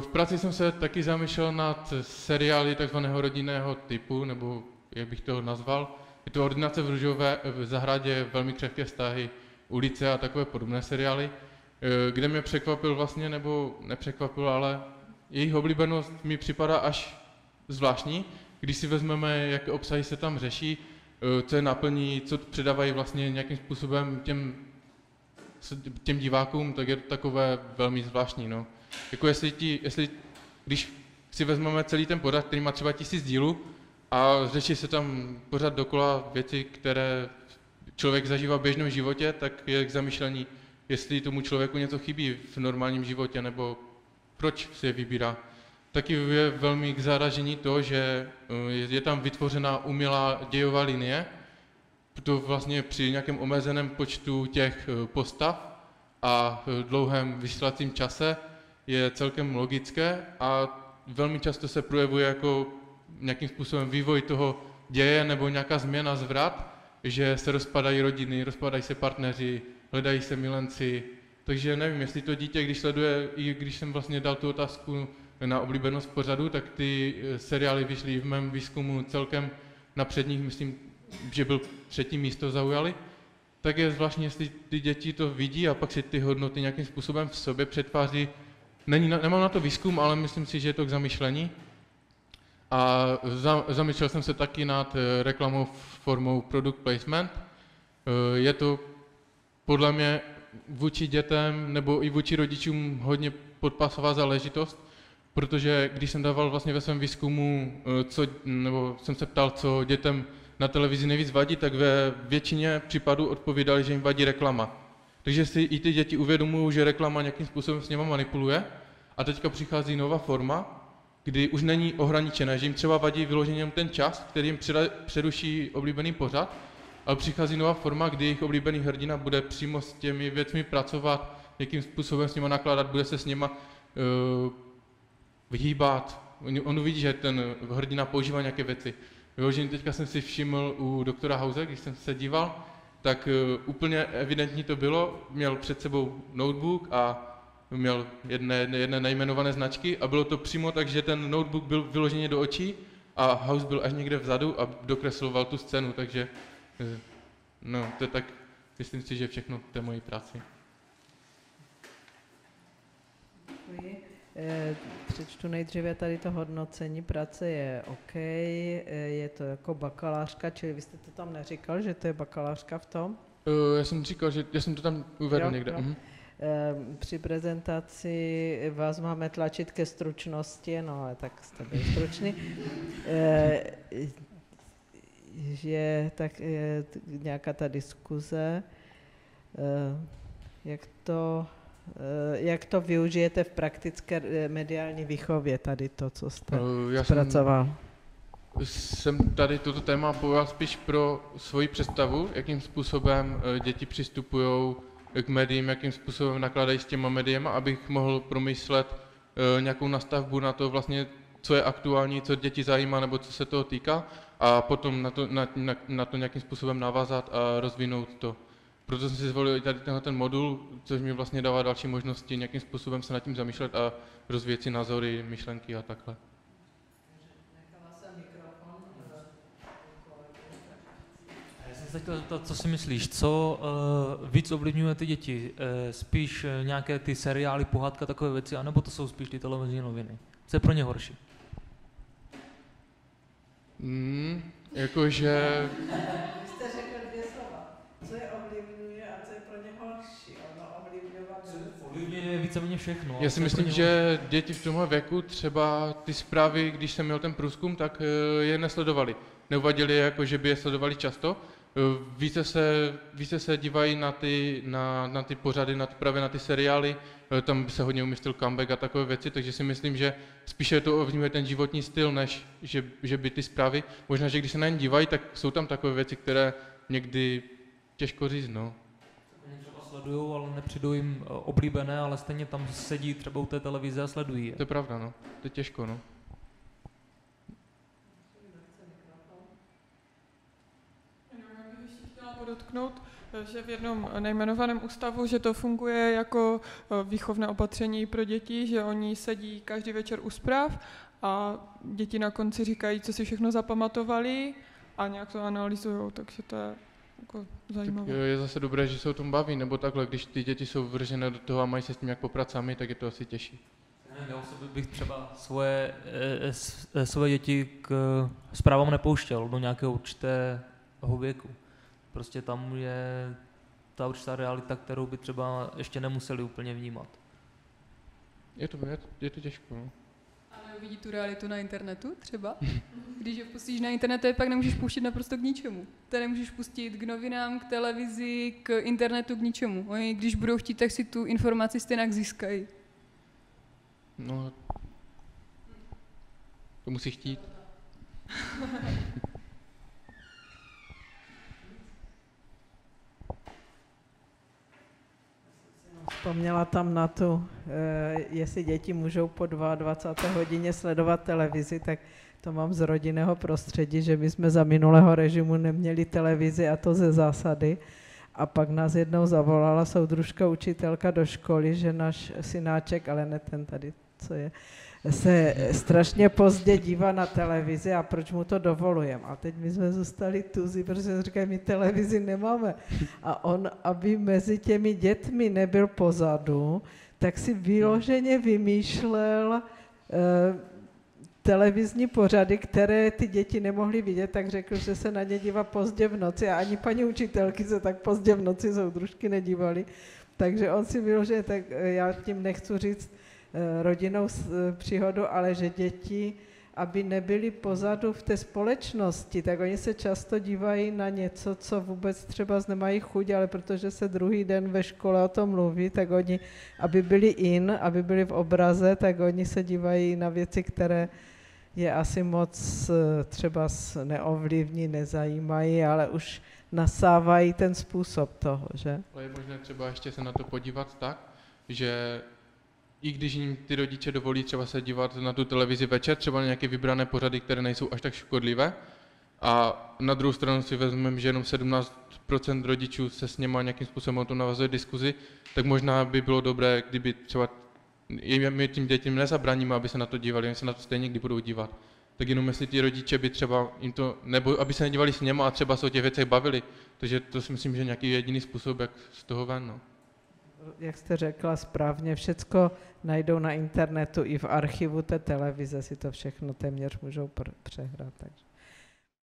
V práci jsem se taky zamýšlel nad seriály takzvaného rodinného typu, nebo jak bych to nazval. Je to Ordinace v růžové v zahradě, velmi křehké vztahy, Ulice a takové podobné seriály, kde mě překvapil vlastně, nebo nepřekvapil, ale jejich oblíbenost mi připadá až zvláštní, když si vezmeme, jaké obsahy se tam řeší, co je naplní, co předávají vlastně nějakým způsobem těm divákům, tak je to takové velmi zvláštní. No. Jako když si vezmeme celý ten pořad, který má třeba 1000 dílů a řeší se tam pořád dokola věci, které člověk zažívá v běžném životě, tak je k zamýšlení, jestli tomu člověku něco chybí v normálním životě, nebo proč si je vybírá. Taky je velmi k zaražení to, že je tam vytvořena umělá dějová linie, to vlastně při nějakém omezeném počtu těch postav a dlouhém vysílacím čase je celkem logické a velmi často se projevuje jako nějakým způsobem vývoj toho děje nebo nějaká změna, zvrat, že se rozpadají rodiny, rozpadají se partneři, hledají se milenci. Takže nevím, jestli to dítě, když sleduje, i když jsem vlastně dal tu otázku na oblíbenost pořadu, tak ty seriály vyšly v mém výzkumu celkem na předních, myslím, že byl třetí místo zaujali, tak je zvláštní, jestli ty děti to vidí a pak si ty hodnoty nějakým způsobem v sobě přetváří. Nemám na to výzkum, ale myslím si, že je to k zamyšlení. A zamýšlel jsem se taky nad reklamou formou product placement. Je to podle mě vůči dětem nebo i vůči rodičům hodně podpásová záležitost, protože když jsem dával vlastně ve svém výzkumu, nebo jsem se ptal, co dětem na televizi nejvíc vadí, tak ve většině případů odpovídali, že jim vadí reklama. Takže si i ty děti uvědomují, že reklama nějakým způsobem s nimi manipuluje a teďka přichází nová forma, kdy už není ohraničené, že jim třeba vadí vyloženě ten čas, který jim přeruší oblíbený pořad, ale přichází nová forma, kdy jejich oblíbený hrdina bude přímo s těmi věcmi pracovat, jakým způsobem s nimi nakládat, bude se s nima vyhýbat. On uvidí, že ten hrdina používá nějaké věci. Vyloženě teďka jsem si všiml u doktora House, když jsem se díval, tak úplně evidentní to bylo, měl před sebou notebook a měl jedné nejmenované značky a bylo to přímo tak, že ten notebook byl vyloženě do očí a House byl až někde vzadu a dokresloval tu scénu, takže no, to je tak, myslím si, že všechno v té mojí práci. Děkuji. Přečtu nejdříve tady to hodnocení práce je OK, je to jako bakalářka, čili vy jste to tam neříkal, že to je bakalářka v tom? Já jsem říkal, že já jsem to tam uvedl někde. Jo. Při prezentaci vás máme tlačit ke stručnosti, no ale tak jste byl stručný. Je nějaká ta diskuze, jak to využijete v praktické mediální výchově, tady to, co jste zpracoval? Jsem tady toto téma pojal spíš pro svoji představu, jakým způsobem děti přistupují k médiím, jakým způsobem nakládají s těma médiema, abych mohl promyslet nějakou nastavbu na to vlastně, co je aktuální, co děti zajímá, nebo co se toho týká a potom na to nějakým způsobem navázat a rozvinout to. Proto jsem si zvolil i tady ten modul, což mi vlastně dává další možnosti nějakým způsobem se nad tím zamýšlet a rozvíjet si názory, myšlenky a takhle. Já jsem se chtěl zeptat, co si myslíš, co víc ovlivňuje ty děti? Spíš nějaké ty seriály, pohádka, takové věci, anebo to jsou spíš ty televizní noviny? Co je pro ně horší? Jakože... Vy jste řekl 2 slova. Co je ovlivňuje a co je pro ně horší? Ono Ovlivňuje víceméně všechno. Já si myslím, že děti v tomhle věku třeba ty zprávy, když jsem měl ten průzkum, tak je nesledovali. Neuvadili je jako, že by je sledovali často. Více se dívají na ty pořady, právě na ty seriály, tam by se hodně umístil comeback a takové věci, takže si myslím, že spíše to ovlivňuje ten životní styl, než že by ty zprávy, možná, že když se na ně dívají, tak jsou tam takové věci, které někdy těžko říct, no. Třeba sledujou, ale nepřijdou jim oblíbené, ale stejně tam sedí třeba u té televize a sledují je. To je pravda, no. To je těžko, no. Jenom bych ještě chtěla podotknout, že v jednom nejmenovaném ústavu, že to funguje jako výchovné opatření pro děti, že oni sedí každý večer u zpráv a děti na konci říkají, co si všechno zapamatovali a nějak to analyzují, takže to je jako zajímavé. Tak je zase dobré, že se o tom baví, nebo takhle, když ty děti jsou vržené do toho a mají se s tím jak poprat sami, tak je to asi těžší. Já osobně bych třeba svoje děti k zprávám nepouštěl do nějakého určitého věku. Prostě tam je ta určitá realita, kterou by třeba ještě nemuseli úplně vnímat. Je to těžko, no. Ale vidí tu realitu na internetu třeba? Když je pustíš na internet, tak pak nemůžeš pouštět naprosto k ničemu. To nemůžeš pustit k novinám, k televizi, k internetu, k ničemu. Oni, když budou chtít, tak si tu informaci stejně získají. No, to musí chtít. Vzpomněla tam na tu, jestli děti můžou po 22. hodině sledovat televizi, tak to mám z rodinného prostředí, že my jsme za minulého režimu neměli televizi a to ze zásady. A pak nás jednou zavolala soudružka učitelka do školy, že náš synáček, ale ne ten tady, co je, se strašně pozdě dívá na televizi a proč mu to dovolujeme. A teď my jsme zůstali tuzi, protože říkají, my televizi nemáme. A on, aby mezi těmi dětmi nebyl pozadu, tak si vyloženě vymýšlel televizní pořady, které ty děti nemohly vidět, tak řekl, že se na ně dívá pozdě v noci a ani paní učitelky se tak pozdě v noci soudružky nedívaly. Takže on si vyloženě, tak já tím nechci říct rodinnou příhodu, ale že děti, aby nebyly pozadu v té společnosti, tak oni se často dívají na něco, co vůbec třeba nemají chuť, ale protože se druhý den ve škole o tom mluví, tak oni, aby byli aby byli v obraze, tak oni se dívají na věci, které je asi moc třeba neovlivní, nezajímají, ale už nasávají ten způsob toho, že? Ale je možné třeba ještě se na to podívat tak, že i když jim ty rodiče dovolí třeba se dívat na tu televizi večer, třeba na nějaké vybrané pořady, které nejsou až tak škodlivé, a na druhou stranu si vezmeme, že jenom 17% rodičů se s něma nějakým způsobem o tom navazuje diskuzi, tak možná by bylo dobré, kdyby třeba my tím dětem nezabráníme, aby se na to dívali, oni se na to stejně kdy budou dívat. Tak jenom jestli ty rodiče by třeba jim to, nebo aby se nedívali s něma a třeba se o těch věcech bavili. Takže to si myslím, že je nějaký jediný způsob, jak z toho ven. No. Jak jste řekla správně, všecko najdou na internetu i v archivu té televize, si to všechno téměř můžou přehrát. Takže.